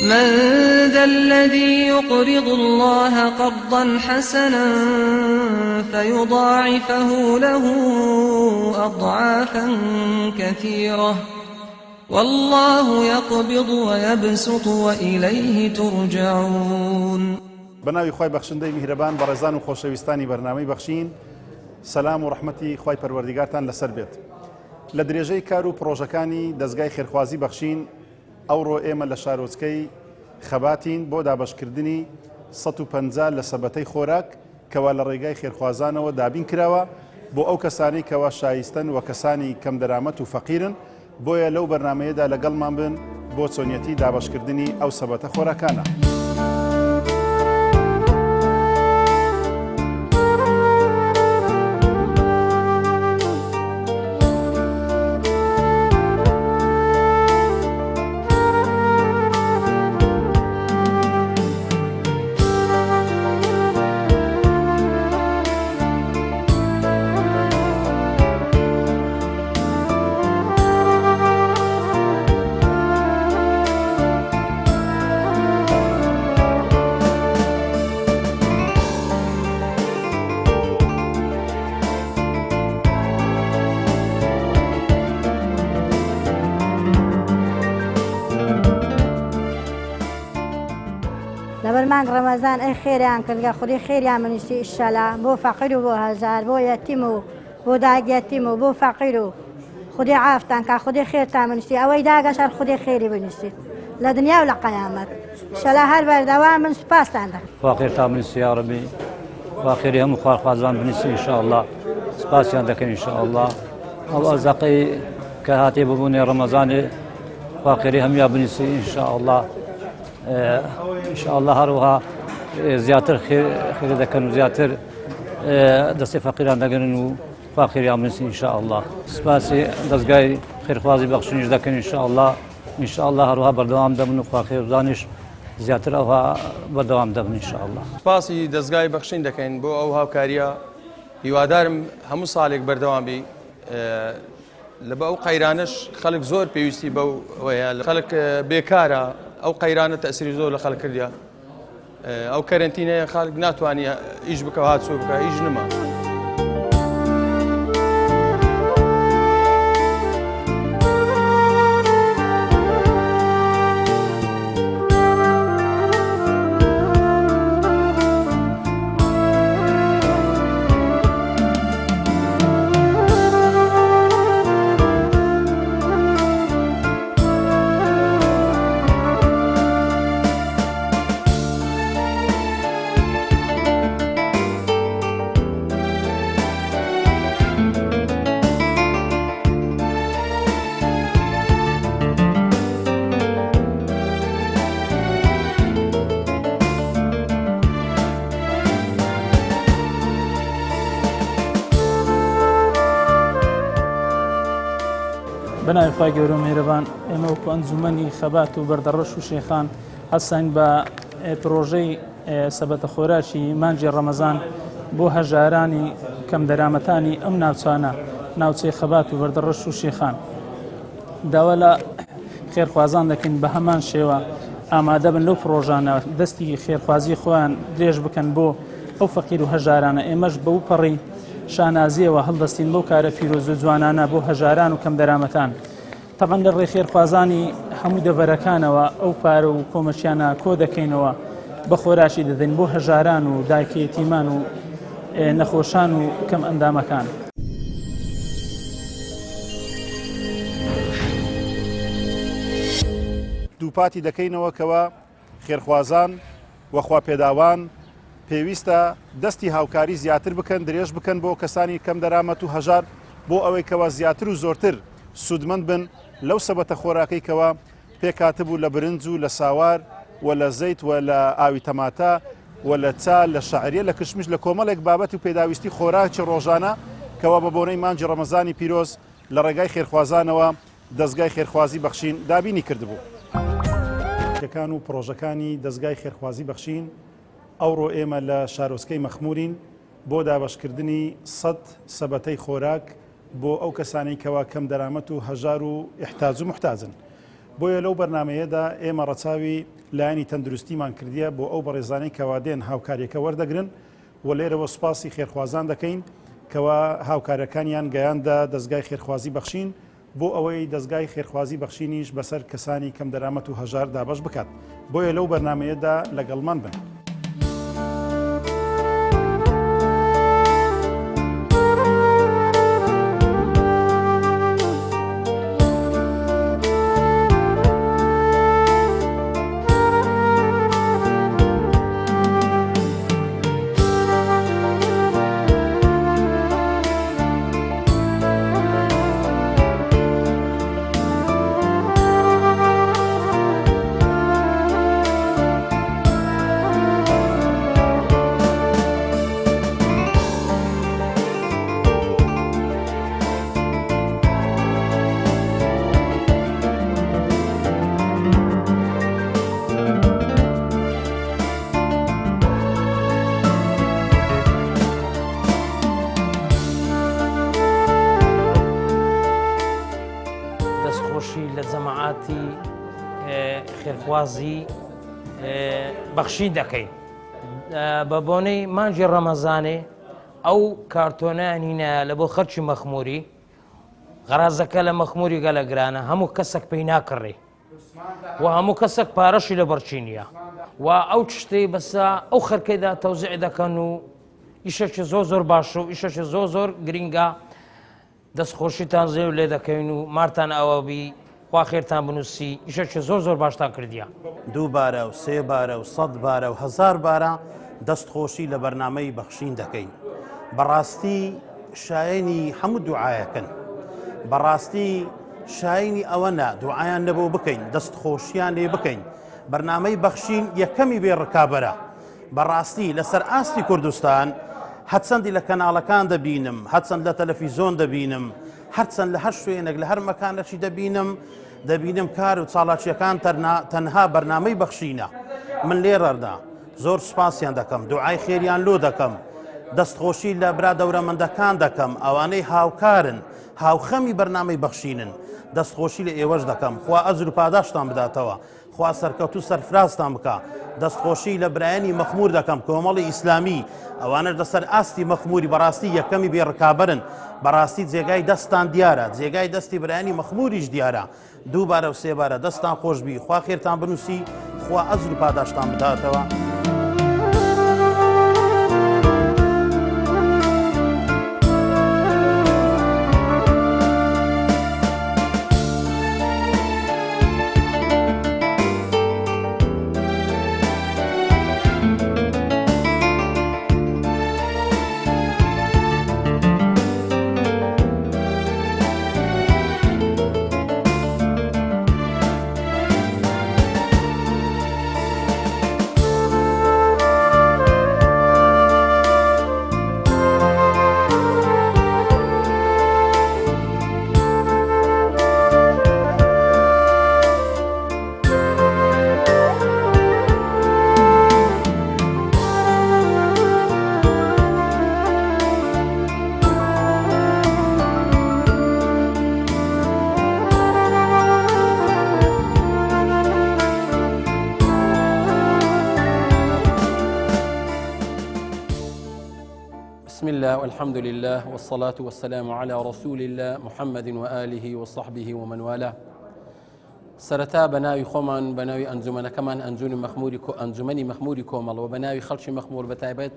من ذا الذي يقرض الله قرضا حسنا فيضاعفه له أضعافا كثيرة والله يقبض ويبسط وإليه ترجعون. بناوی خوای بەخشندەی میهرەبان بەڕێزان و خۆشەویستانی بەرنامەی بەخشین، سەلام و ڕەحمەتی خوای پەروەردیگارتان لەسەر بێت. لە درێژەی کار و پرۆژەکانی دەستگای خێرخوازی بەخشین ئەوڕۆ ئێمە لە شارۆچکەی خەباتین بۆ دابەشکردنی 150 لە سەبەتەی خۆراک کەوا لە ڕێگای خێرخوازانەوە دابین کراوە بۆ ئەو کەسانی کەوا شایستن و کەسانی کەم دەرامەت و فەقیرن. بۆیە لەو بەرنامەیەدا لەگەڵمان بن بۆ چۆنیەتی دابەشکردنی ئەو سەبەتە خۆراکانە. لەبەر مانگ ڕەمەزان ئەی خێریان کردگە خوری خێریان منیستی ئیشەلا بۆ فەقیر و بۆ هەژار بۆ یەتیم و بۆ داگیەتیم و بۆ فەقیر و خودی عافتان کا خودی خێرتان منیستی ئەوەی داگەشەر خودی خێری بنیستیت لە دنیا و لە قەیامەت ئیشەلا هەر بەردەوام من سوپاستان دەکەم. خوا خێرتان بنیستی یا ڕەبی، خوا خێری هەموو خوارخوازان بنیستی ئینشاءالله، سوپاسیان دەکەن ئینشاءالله. ئەو ئەرزەقەی کە هاتێ ببوونێ ڕەمەزانێ خوا خێری هەموویان بنیستی ئینشاءالله. ئینشاءالله هەروەها زیاتر خێری دەکەن و زیاتر دەستی فەقیران دەگەن و خوا خێریان بنیستی ئینشاءالله. سوپاسی دەستگای خێرخوازی بەخشینیش دەکەن ئینشاءالله. ئینشاءالله هەروەها بەردەوام دەبن و خوا خێرزانیش زیاتر ئەوها بەردەوام دەبن ئینشاءالله. سوپاسی دەستگای بەخشین دەکەین بۆ ئەو هاوکاریە، هیوادارم هەموو ساڵێک بەردەوام بی. لە بە ئەو قەیرانش خەڵک زۆر پێویستی بەو ئەوەیە، خەڵک بێکارە، ئەو قەیرانە تەسیری زۆر لە خەڵک کردیا. ئەو کەرنتینەیە خەڵک ناتوانێت ئیش بکە و هاتوچۆ بکە، هیچ نەما. بەناوی خوای گەورە و میهرەبان، ئێمە وەکو ئەنجومەنی خەبات و بەردەڕەش و شێخان هەستین بە پرۆژەی سەبەتە خۆراکی مانجی ڕەمەزان بۆ هەژارانی کەم دەرامەتانی ئەم ناوچانە، ناوچەی خەبات و بەردەڕەش و شێخان. داوا لە خێرخوازان دەکەین بە هەمان شێوە ئامادە بن لەو پرۆژانە دەستی خێرخوازی خۆیان درێژ بکەن بۆ ئەو فەقیر و هەژارانە. ئێمەش بەو پەڕی شانازیەوە هەڵدەستین بەو کارە پیرۆز و جوانانە بۆ هەژاران و کەم دەرامەتان. تەبەن لە ڕێی خێرخوازانی هەموو دەڤەرەکانەوە ئەو پارە و کۆمەچیانە کۆ دەکەینەوە بە خۆراشی دەدەین بۆ هەژاران و دایکە یەتیمان و نەخۆشان و کەم ئەندامەکان. دووپاتی دەکەینەوە کەوا خێرخوازان وەخوا پێداوان پێویستە دەستی هاوکاری زیاتر بکەن، درێژ بکەن بۆ کەسانی کەم دەرامەت و هەژار بۆ ئەوەی کەوا زیاتر و زۆرتر سوودمەند بن لەو سەبەتە خۆراکەی کەوا پێکاتبوو لە برنج و لە ساوار و لە زەیت و لە ئاوی تەماتە و لە چا لە شەعریە لە کشمش لە کۆمەڵێک بابەت و پێداویستی خۆراکی ڕۆژانە کەوا بە بۆنەی مانجی ڕەمەزانی پیرۆز لە ڕێگای خێرخوازانەوە دەستگای خێرخوازی بەخشین دابینی کردبوو. یەکان و پرۆژەکانی دەستگای خێرخوازی بەخشین ئەوڕۆ ئێمە لە شارۆچکەی مەخمورین بۆ دابەشکردنی 100 سەبەتەی خۆراک بۆ ئەو کەسانی کەوا کەم دەرامەت و هەژار و ئیحتاج و محتاجن. بۆیە لەو بەرنامەیەدا ئێمە ڕەچاوی لایەنی تەندروستیمان کردیە بۆ ئەو بەڕێزانەی کەوادێن هاوکاریەکە وەردەگرن و لێرەوە سوپاسی خێرخوازان دەکەین کەوا هاوکارەکانیان گەیاندا دەستگای خێرخوازی بەخشین بۆ ئەوەی دەستگای خێرخوازی بەخشینیش بەسەر کەسانی کەم دەرامەت و هەژار دابەش بکات بۆیە لەو بەرنمەیەدا لەگەڵمان بن. لە جەماعاتی خێرخوازی بەخشی دەکەین بە بۆنەی مانجی ڕەمەزانێ ئەو کارتۆنانینە لە بۆ خەرچی مەخموری غەرازەکە لە مەخموری گەلە گرانە هەموو کەسێک پێی ناکڕێ و هەموو کەسێک پارەشی لە بەرچینیە و ئەو شتەی بەسا ئەو خەرکەیدا تەوزیع دەکەن و ئیشەکی زۆر باش و ئیشەکی زۆر گرینگە دەستخۆشیتان زێو لێ دەکەین و مارتان ئەوەبی خوا خێرتان بنووسی ئیشەکی زۆر باشتان کردیە 2 بارە و 3 بارە و 100 بارە و 1000 بارە دەستخۆشی لە بەرنامەی بەخشین دەکەین بەڕاستی شایەنی هەموو دوعایەکەن بەڕاستی شایەنی ئەوەنە دوعایان لەبۆ بکەین دەستخۆشیان لێ بکەین بەرنامەی بەخشین یەکەمی بێ ڕکابەرە بەڕاستی لەسەر ئاستی کوردستان هەرچەندی لە کەناڵەکان دەبینم هەرچەند لە تەلەڤیزۆن دەبینم هەرچەند لە هەر شوێنێک لە هەر مەکانەشی دەبینم کار و چاڵاکیەکان تەنها بەرنامەی بەخشینە من لێرەدا زۆر سوپاسیان دەکەم دوعای خێریان لۆ دەکەم دەستخۆشی لە برا دەورەمەندەکان دەکەم ئەوانەی هاوکارن هاوخەمی بەرنامەی بەخشینن دەستخۆشی لە ئێوەش دەکەم خوا ئەجر و پاداشتان بداتەوە خوا سەرکەوت و سەرفرازتان بکە دەستخۆشی لە برایەنی مەخمور دەکەم کۆمەڵی ئیسلامی ئەوانش لەسەر ئاستی مەخموری بەڕاستی یەکەمی بێڕکابرن بەڕاستی جێگای دەستان دیارە جێگای دەستی برایەنی مەخموریش دیارە 2 بارە و 3 بارە دەستان خۆشبی خوا خێرتان بنووسی خوا ئەجر و پاداشتان بداتەوە. بسم الله والحمد لله والصلاة والسلام على رسول الله محمد وآله وصحبه ومن والاه سرتا بناوي خۆمان بناوي ئەنجومەنەکەمان ئەنجومەنی مەخموری کۆمەڵ و بەناوی خەڵکی مەخمور بەتایبەت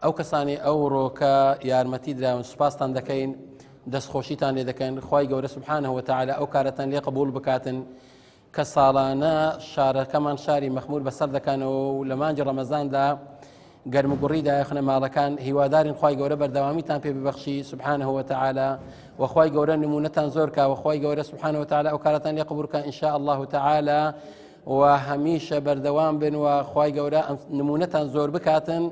ئەو کەسانی ئەو ڕۆکە یارمەتی دراون سوپاستان دەکەین دەستخۆشیتان لێ دەکەن خوای گەورە سبحانه وتعالى ئەو کارەتان لێ قبول بکاتن کە ساڵانە شارەکەمان شاری مەخمور بەسەر دەکەنەوە و لە مانجی ڕەمەزاندا گەرمگوڕی دایخنە ماڵەکان هیوادارین خوای گەورە بەردەوامیتان پێ ببەخشی سبحانه وتعالى وخوای گەورە نمونەتان زۆر کا وخوای گەورە سبحانه وتعالى ئەو کارەتان لێ قبول بکە ئینشاء الله تعالى و هەمیشە بەردەوام بن و خوای گەورە نمونەتان زۆر بکاتن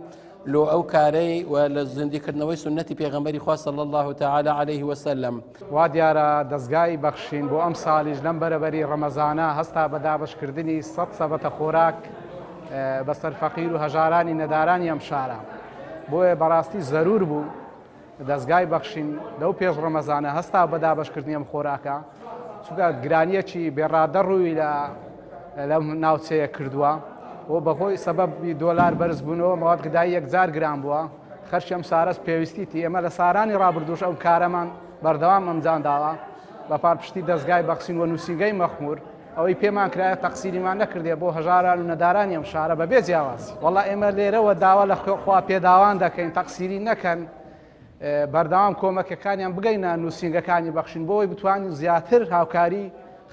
لۆ ئەو کارەی و لە زندیکردنەوەی سنەتی پێغەمبەری خوا صلی الله تعالى عليه وسلم. وا دیارە دەستگای بەخشین بۆ ئەم ساڵیش لەم بەرەبەری ڕەمەزانە هەستا بە دابەشکردنی 100 سەبەتە خۆراک بەسەر فەقیر و هەژارانی نەدارانی ئەم شارە بۆیە بەڕاستی زەرور بوو دەستگای بەخشین لەو پێش ڕەمەزانە هەستا بە دابەشکردنی ئەم خۆراکە چونکە گرانیەکی بێڕادە ڕووی لە لەم ناوچەیە کردووە و بەهۆی سەبەبی دۆلار بەرز بوونەوە مواد غذایی 1000 گرام بووە خەرشم سارەس پێویستیتی ئێمە لە سارانی ڕابردوش ئەو کارەمان بەردەوام ئەمجانداوە بە پارپشتی دەستگای بەخشین و نووسینگەی مەخمور ئەوەی پێمان کرایە تەقسیریمان نەکردێ بۆ هەژاران و نەدارانی ئەم شارە بەبێ جیاواز وەڵا ئێمە لێرەوە داوا لە خوا پێداوان دەکەین تەقسیری نەکەن بەردەوام کۆمەکەکانیان بگەینە نووسینگەکانی بەخشین بۆی بتوانین زیاتر هاوکاری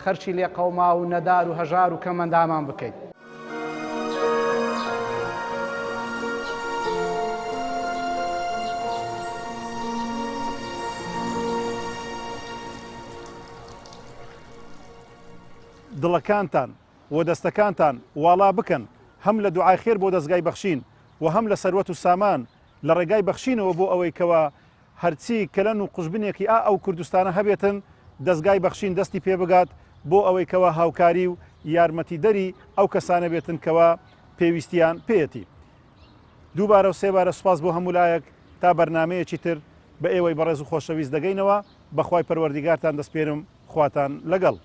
خەرچی لێ قەوما و نەدار و هەژار و کەمەندامان بکەین. دڵەکانتان و دەستەکانتان واڵا بکەن هەم لە دوعای خێر بۆ دەستگای بەخشین و هەم لە سەروەت و سامان لە ڕێگای بەخشینەوە بۆ ئەوەی کەوە هەرچی کەلەن و قوشبنێکی ئەو کوردستانە هەبێتن دەستگای بەخشین دەستی پێ بگات بۆ ئەوەی کەوە هاوکاری و یارمەتی دەری ئەو کەسانە بێتن کەوە پێویستیان پێەتی. دووبارە و سێبارە سوپاس بۆ هەمولایەک تا بەرنمەیەکی تر بە ئێوەی بەڕێز و خۆشەویست دەگەینەوە بەخوای پەروەردیگارتان دەستپێرم خواتان لەگەڵ.